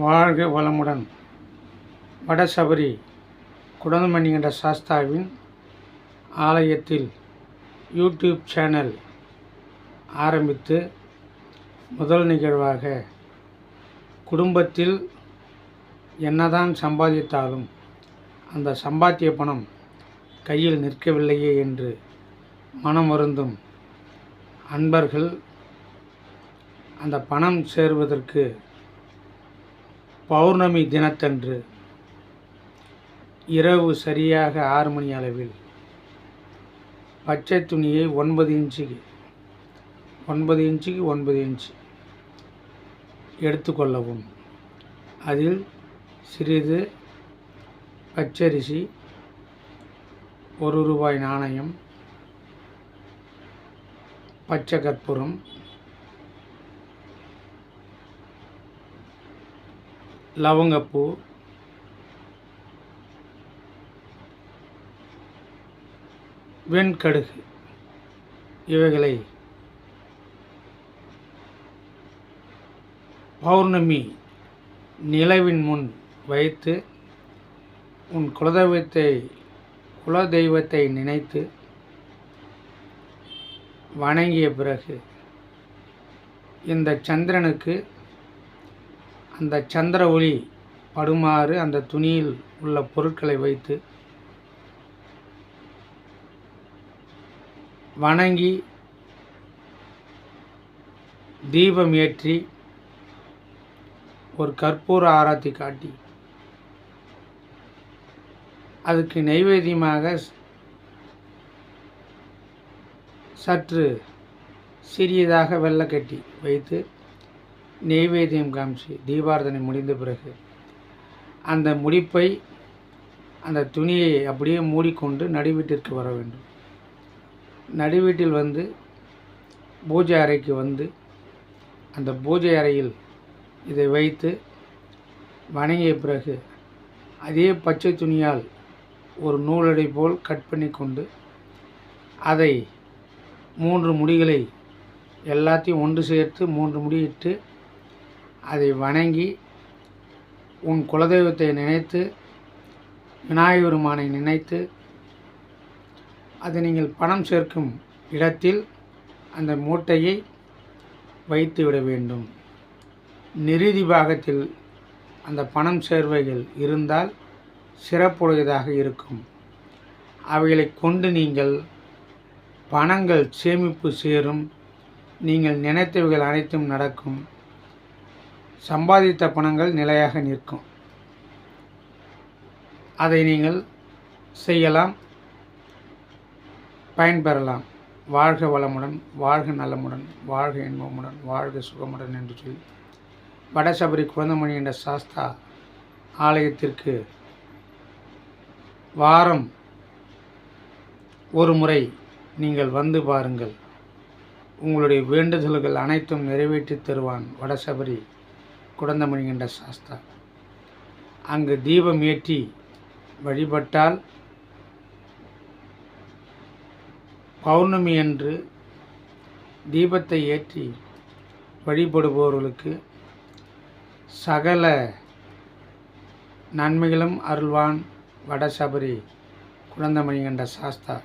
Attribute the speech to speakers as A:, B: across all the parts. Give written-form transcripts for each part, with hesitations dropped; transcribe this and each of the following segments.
A: வாழ்க வளமுடன். வடசபரி குடந்தமணிகண்ட சாஸ்தாவின் ஆலயத்தில் யூடியூப் சேனல் ஆரம்பித்து முதல் நிகழ்வாக குடும்பத்தில் என்னதான் சம்பாதித்தாலும் அந்த சம்பாத்திய பணம் கையில் நிற்கவில்லையே என்று மனம் வருந்தும் அன்பர்கள் அந்த பணம் சேருவதற்கு பௌர்ணமி தினத்தன்று இரவு சரியாக 6 மணி அளவில் பச்சை துணியை 9 இன்ச்சுக்கு 9 இன்ச்சு எடுத்துக்கொள்ளவும். அதில் சிறிது பச்சரிசி, ₹1 நாணயம், பச்சை கற்பூரம், லவங்கப்பூ, வெண்கடுகு இவைகளை பௌர்ணமி நிலவின் முன் வைத்து உன் குலதெய்வத்தை நினைத்து வணங்கிய பிறகு இந்த சந்திரனுக்கு அந்த சந்திர ஒளி படுமாறு அந்த துணியில் உள்ள பொருட்களை வைத்து வணங்கி தீபம் ஏற்றி ஒரு கற்பூர ஆரத்தி காட்டி அதுக்கு நைவேத்தியமாக சற்று சிறியதாக வெள்ளக்கட்டி வைத்து நெய்வேத்தியம் காமிச்சு தீபாராதனை முடிந்த பிறகு அந்த முடிப்பை அந்த துணியை அப்படியே மூடிக்கொண்டு நடுவீட்டிற்கு வர வேண்டும். நடுவீட்டில் வந்து பூஜை அறைக்கு வந்து அந்த பூஜை அறையில் இதை வைத்து வணங்கிய பிறகு அதே பச்சை துணியால் ஒரு நூலடை போல் கட் பண்ணி கொண்டு அதை 3 முடிகளை எல்லாத்தையும் ஒன்று சேர்த்து 3 முடியிட்டு அதை வணங்கி உன் குலதெய்வத்தை நினைத்து விநாயகர் பெருமானை நினைத்து அதை நீங்கள் பணம் சேர்க்கும் இடத்தில் அந்த மூட்டையை வைத்து விட வேண்டும். நிறுதி பாகத்தில் அந்த பணம் சேர்வைகள் இருந்தால் சிறப்புடையதாக இருக்கும். அவைகளை கொண்டு நீங்கள் பணங்கள் சேமிப்பு சேரும். நீங்கள் நினைத்தவைகள் அனைத்தும் நடக்கும். சம்பாதித்த பணங்கள் நிலையாக நிற்கும். அதை நீங்கள் செய்யலாம், பயன்பெறலாம். வாழ்க வளமுடன், வாழ்க நலமுடன், வாழ்க இன்பமுடன், வாழ்க சுகமுடன் என்று சொல்லி வடசபரி குடந்தமணிகண்ட சாஸ்தா ஆலயத்திற்கு வாரம் ஒரு முறை நீங்கள் வந்து பாருங்கள். உங்களுடைய வேண்டுதல்கள் அனைத்தும் நிறைவேற்றி தருவான் வடசபரி குடந்தமணிகண்ட சாஸ்தா. அங்கு தீபம் ஏற்றி வழிபட்டால் பௌர்ணமி அன்று தீபத்தை ஏற்றி வழிபடுபவர்களுக்கு சகல நன்மைகளும் அருள்வான் வடசபரி குடந்தமணிகண்ட சாஸ்தா.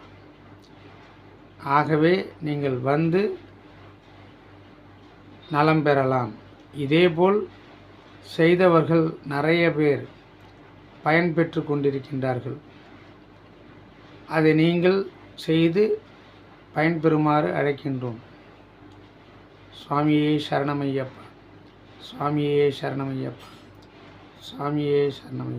A: ஆகவே நீங்கள் வந்து நலம் பெறலாம். இதேபோல் செய்தவர்கள் நிறைய பேர் பயன்பெற்று கொண்டிருக்கின்றார்கள். அதை நீங்கள் செய்து பயன்பெறுமாறு அழைக்கின்றோம். சுவாமியே சரணமையப்பா, சுவாமியே சரணமையப்பா, சுவாமியே சரணமையப்பா.